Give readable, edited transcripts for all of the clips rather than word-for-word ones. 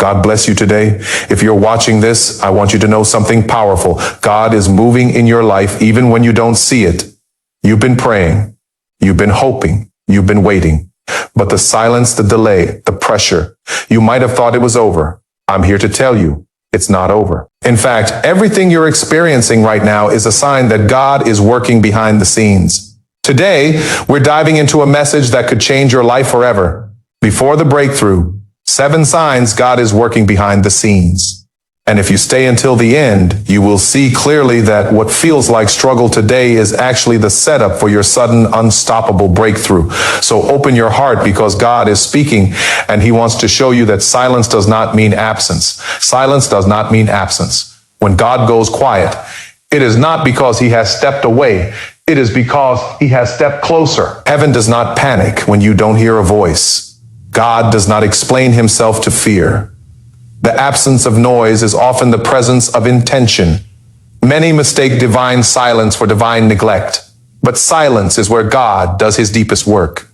God bless you today. If you're watching this, I want you to know something powerful. God is moving in your life even when you don't see it. You've been praying. You've been hoping. You've been waiting. But the silence, the delay, the pressure, you might have thought it was over. I'm here to tell you, it's not over. In fact, everything you're experiencing right now is a sign that God is working behind the scenes. Today, we're diving into a message that could change your life forever. Before the breakthrough, 7 signs God is working behind the scenes. And if you stay until the end, you will see clearly that what feels like struggle today is actually the setup for your sudden, unstoppable breakthrough. So open your heart, because God is speaking, and he wants to show you that silence does not mean absence. Silence does not mean absence. When God goes quiet, it is not because he has stepped away. It is because he has stepped closer. Heaven does not panic when you don't hear a voice. God does not explain himself to fear. The absence of noise is often the presence of intention. Many mistake divine silence for divine neglect, but silence is where God does his deepest work.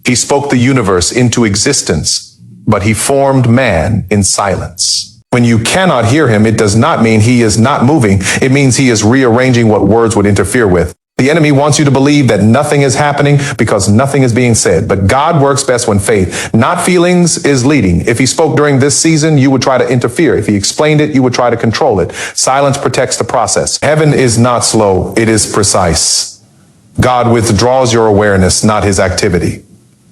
He spoke the universe into existence, but he formed man in silence. When you cannot hear him, it does not mean he is not moving. It means he is rearranging what words would interfere with. The enemy wants you to believe that nothing is happening because nothing is being said. But God works best when faith, not feelings, is leading. If he spoke during this season, you would try to interfere. If he explained it, you would try to control it. Silence protects the process. Heaven is not slow. It is precise. God withdraws your awareness, not his activity.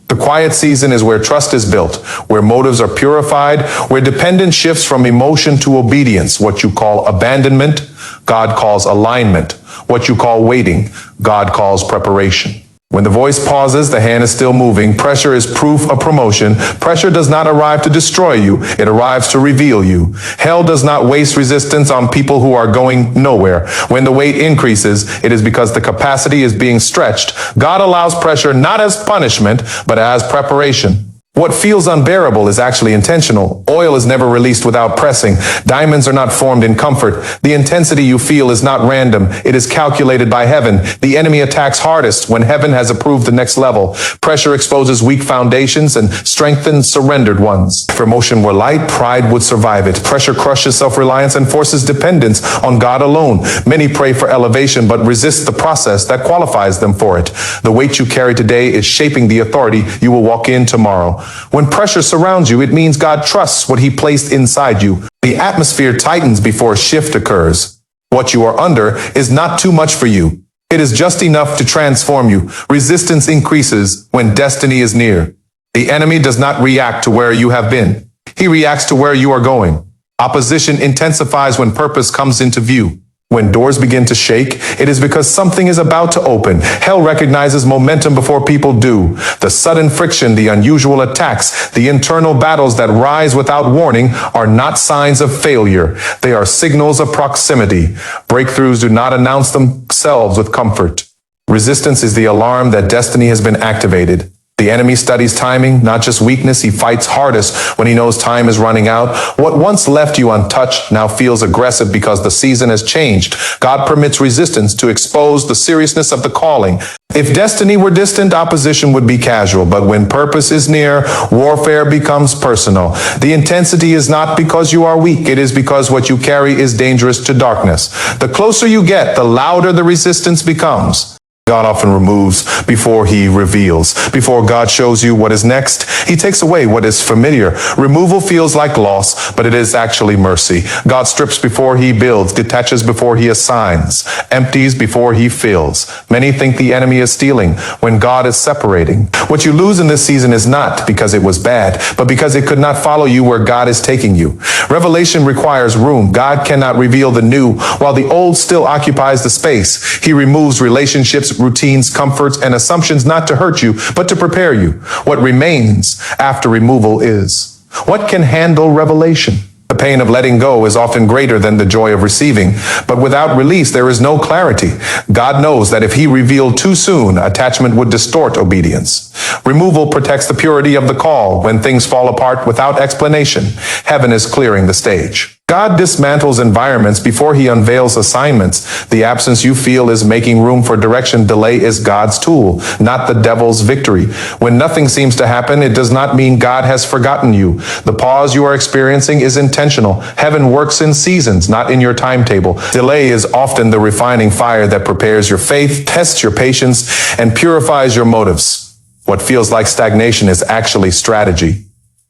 The quiet season is where trust is built, where motives are purified, where dependence shifts from emotion to obedience. What you call abandonment, God calls alignment. What you call waiting, God calls preparation. When the voice pauses, the hand is still moving. Pressure is proof of promotion. Pressure does not arrive to destroy you. It arrives to reveal you. Hell does not waste resistance on people who are going nowhere. When the weight increases, it is because the capacity is being stretched. God allows pressure not as punishment, but as preparation. What feels unbearable is actually intentional. Oil is never released without pressing. Diamonds are not formed in comfort. The intensity you feel is not random. It is calculated by heaven. The enemy attacks hardest when heaven has approved the next level. Pressure exposes weak foundations and strengthens surrendered ones. If emotion were light, pride would survive it. Pressure crushes self-reliance and forces dependence on God alone. Many pray for elevation, but resist the process that qualifies them for it. The weight you carry today is shaping the authority you will walk in tomorrow. When pressure surrounds you, it means God trusts what he placed inside you. The atmosphere tightens before a shift occurs. What you are under is not too much for you. It is just enough to transform you. Resistance increases when destiny is near. The enemy does not react to where you have been. He reacts to where you are going. Opposition intensifies when purpose comes into view. When doors begin to shake, it is because something is about to open. Hell recognizes momentum before people do. The sudden friction, the unusual attacks, the internal battles that rise without warning are not signs of failure. They are signals of proximity. Breakthroughs do not announce themselves with comfort. Resistance is the alarm that destiny has been activated. The enemy studies timing, not just weakness. He fights hardest when he knows time is running out. What once left you untouched now feels aggressive because the season has changed. God permits resistance to expose the seriousness of the calling. If destiny were distant, opposition would be casual. But when purpose is near, warfare becomes personal. The intensity is not because you are weak. It is because what you carry is dangerous to darkness. The closer you get, the louder the resistance becomes. God often removes before he reveals. Before God shows you what is next, he takes away what is familiar. Removal feels like loss, but it is actually mercy. God strips before he builds, detaches before he assigns, empties before he fills. Many think the enemy is stealing when God is separating. What you lose in this season is not because it was bad, but because it could not follow you where God is taking you. Revelation requires room. God cannot reveal the new while the old still occupies the space. He removes relationships, routines, comforts, and assumptions not to hurt you, but to prepare you. What remains after removal is what can handle revelation. The pain of letting go is often greater than the joy of receiving, but without release, there is no clarity. God knows that if he revealed too soon, attachment would distort obedience. Removal protects the purity of the call. When things fall apart without explanation, heaven is clearing the stage. God dismantles environments before he unveils assignments. The absence you feel is making room for direction. Delay is God's tool, not the devil's victory. When nothing seems to happen, it does not mean God has forgotten you. The pause you are experiencing is intentional. Heaven works in seasons, not in your timetable. Delay is often the refining fire that prepares your faith, tests your patience, and purifies your motives. What feels like stagnation is actually strategy.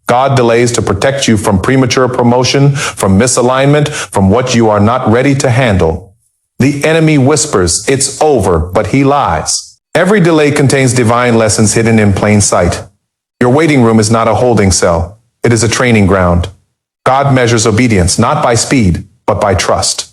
God delays to protect you from premature promotion, from misalignment, from what you are not ready to handle. The enemy whispers, "It's over," but he lies. Every delay contains divine lessons hidden in plain sight. Your waiting room is not a holding cell. It is a training ground. God measures obedience, not by speed, but by trust.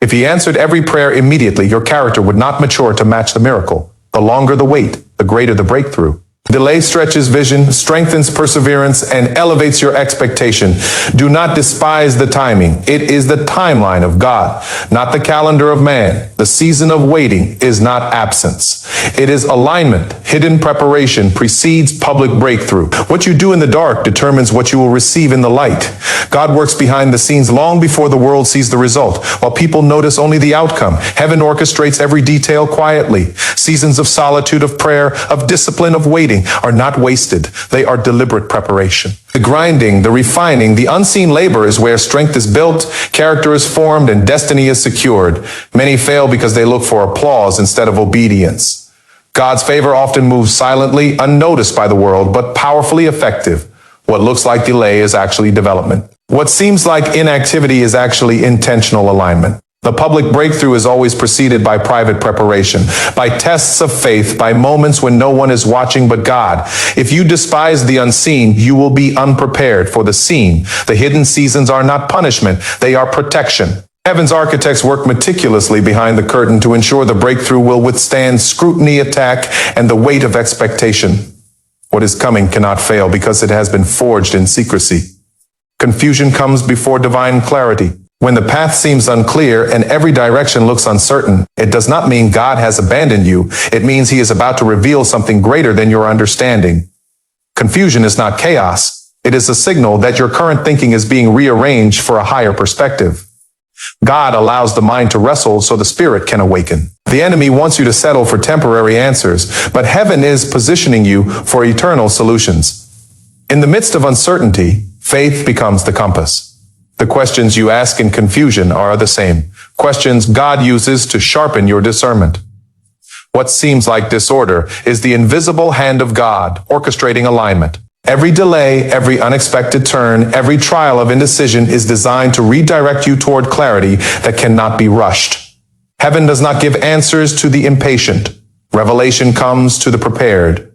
If he answered every prayer immediately, your character would not mature to match the miracle. The longer the wait, the greater the breakthrough. Delay stretches vision, strengthens perseverance, and elevates your expectation. Do not despise the timing. It is the timeline of God, not the calendar of man. The season of waiting is not absence. It is alignment. Hidden preparation precedes public breakthrough. What you do in the dark determines what you will receive in the light. God works behind the scenes long before the world sees the result. While people notice only the outcome, heaven orchestrates every detail quietly. Seasons of solitude, of prayer, of discipline, of waiting are not wasted. They are deliberate preparation. The grinding, the refining, the unseen labor is where strength is built, character is formed, and destiny is secured. Many fail because they look for applause instead of obedience. God's favor often moves silently, unnoticed by the world, but powerfully effective. What looks like delay is actually development. What seems like inactivity is actually intentional alignment. The public breakthrough is always preceded by private preparation, by tests of faith, by moments when no one is watching but God. If you despise the unseen, you will be unprepared for the seen. The hidden seasons are not punishment, they are protection. Heaven's architects work meticulously behind the curtain to ensure the breakthrough will withstand scrutiny, attack, and the weight of expectation. What is coming cannot fail because it has been forged in secrecy. Confusion comes before divine clarity. When the path seems unclear and every direction looks uncertain, it does not mean God has abandoned you. It means he is about to reveal something greater than your understanding. Confusion is not chaos. It is a signal that your current thinking is being rearranged for a higher perspective. God allows the mind to wrestle so the spirit can awaken. The enemy wants you to settle for temporary answers, but heaven is positioning you for eternal solutions. In the midst of uncertainty, faith becomes the compass. The questions you ask in confusion are the same questions God uses to sharpen your discernment. What seems like disorder is the invisible hand of God orchestrating alignment. Every delay, every unexpected turn, every trial of indecision is designed to redirect you toward clarity that cannot be rushed. Heaven does not give answers to the impatient. Revelation comes to the prepared.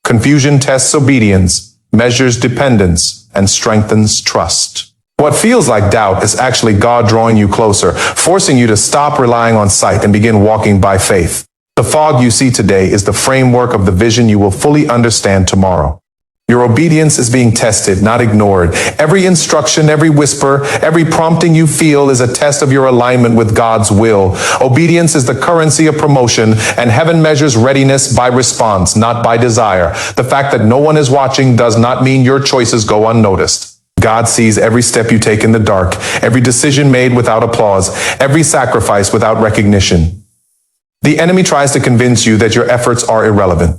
Confusion tests obedience, measures dependence, and strengthens trust. What feels like doubt is actually God drawing you closer, forcing you to stop relying on sight and begin walking by faith. The fog you see today is the framework of the vision you will fully understand tomorrow. Your obedience is being tested, not ignored. Every instruction, every whisper, every prompting you feel is a test of your alignment with God's will. Obedience is the currency of promotion, and heaven measures readiness by response, not by desire. The fact that no one is watching does not mean your choices go unnoticed. God sees every step you take in the dark, every decision made without applause, every sacrifice without recognition. The enemy tries to convince you that your efforts are irrelevant.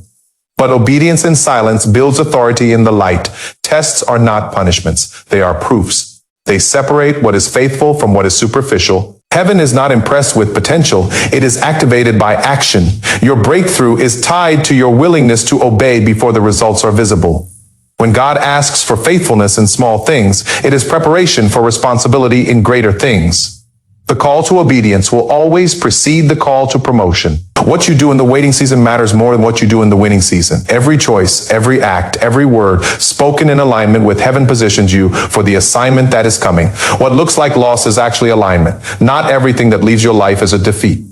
But obedience in silence builds authority in the light. Tests are not punishments. They are proofs. They separate what is faithful from what is superficial. Heaven is not impressed with potential. It is activated by action. Your breakthrough is tied to your willingness to obey before the results are visible. When God asks for faithfulness in small things, it is preparation for responsibility in greater things. The call to obedience will always precede the call to promotion. What you do in the waiting season matters more than what you do in the winning season. Every choice, every act, every word spoken in alignment with heaven positions you for the assignment that is coming. What looks like loss is actually alignment. Not everything that leaves your life is a defeat.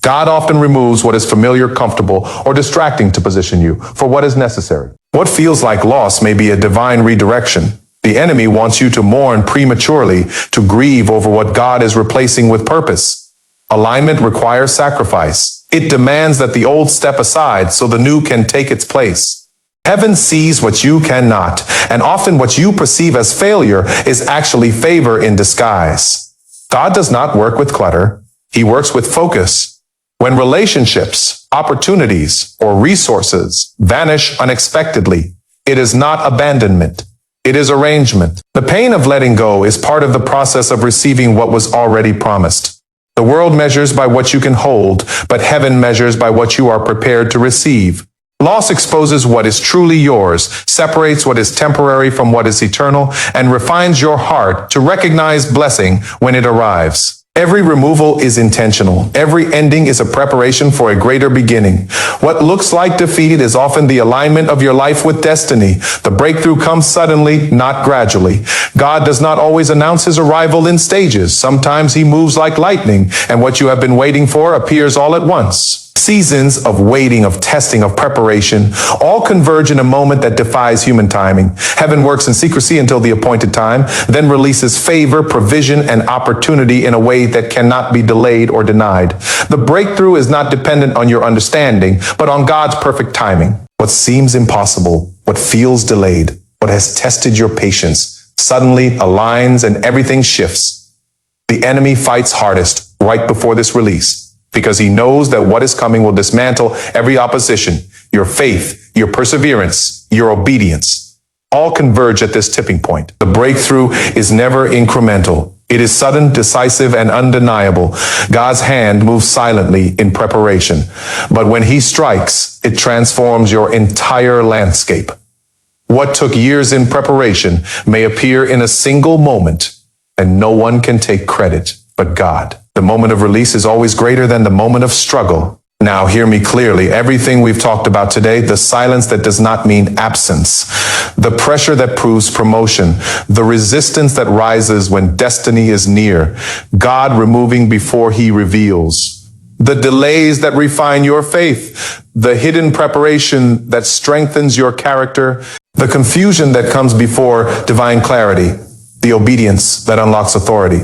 God often removes what is familiar, comfortable, or distracting to position you for what is necessary. What feels like loss may be a divine redirection. The enemy wants you to mourn prematurely, to grieve over what God is replacing with purpose. Alignment requires sacrifice. It demands that the old step aside so the new can take its place. Heaven sees what you cannot, and often what you perceive as failure is actually favor in disguise. God does not work with clutter. He works with focus. When relationships, opportunities, or resources vanish unexpectedly, it is not abandonment. It is arrangement. The pain of letting go is part of the process of receiving what was already promised. The world measures by what you can hold, but heaven measures by what you are prepared to receive. Loss exposes what is truly yours, separates what is temporary from what is eternal, and refines your heart to recognize blessing when it arrives. Every removal is intentional. Every ending is a preparation for a greater beginning. What looks like defeat is often the alignment of your life with destiny. The breakthrough comes suddenly, not gradually. God does not always announce his arrival in stages. Sometimes he moves like lightning, and what you have been waiting for appears all at once. Seasons of waiting, of testing, of preparation, all converge in a moment that defies human timing. Heaven works in secrecy until the appointed time, then releases favor, provision, and opportunity in a way that cannot be delayed or denied. The breakthrough is not dependent on your understanding, but on God's perfect timing. What seems impossible, what feels delayed, what has tested your patience, suddenly aligns and everything shifts. The enemy fights hardest right before this release, because he knows that what is coming will dismantle every opposition. Your faith, your perseverance, your obedience, all converge at this tipping point. The breakthrough is never incremental. It is sudden, decisive, and undeniable. God's hand moves silently in preparation. But when he strikes, it transforms your entire landscape. What took years in preparation may appear in a single moment, and no one can take credit but God. The moment of release is always greater than the moment of struggle. Now, hear me clearly. Everything we've talked about today, the silence that does not mean absence, the pressure that proves promotion, the resistance that rises when destiny is near, God removing before he reveals, the delays that refine your faith, the hidden preparation that strengthens your character, the confusion that comes before divine clarity, the obedience that unlocks authority.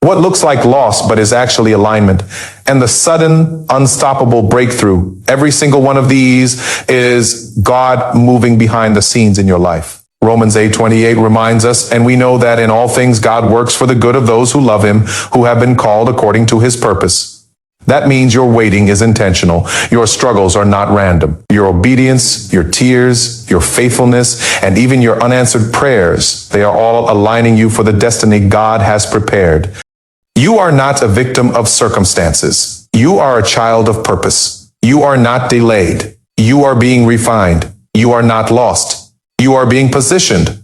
What looks like loss but is actually alignment, and the sudden, unstoppable breakthrough. Every single one of these is God moving behind the scenes in your life. Romans 8:28 reminds us, and we know that in all things God works for the good of those who love him, who have been called according to his purpose. That means your waiting is intentional. Your struggles are not random. Your obedience, your tears, your faithfulness, and even your unanswered prayers, they are all aligning you for the destiny God has prepared. You are not a victim of circumstances. You are a child of purpose. You are not delayed. You are being refined. You are not lost. You are being positioned.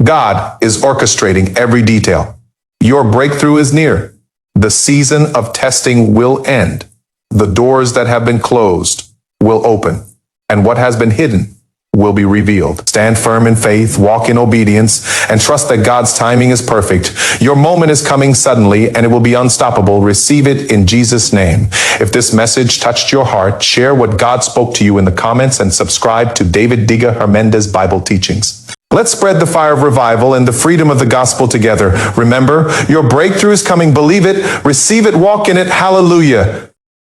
God is orchestrating every detail. Your breakthrough is near. The season of testing will end. The doors that have been closed will open, and what has been hidden will be revealed. Stand firm in faith, walk in obedience, and trust that God's timing is perfect. Your moment is coming suddenly, and it will be unstoppable. Receive it in Jesus' name. If this message touched your heart, share what God spoke to you in the comments and subscribe to David Diga Hernandez Bible Teachings. Let's spread the fire of revival and the freedom of the gospel together. Remember, your breakthrough is coming. Believe it, receive it, walk in it. Hallelujah.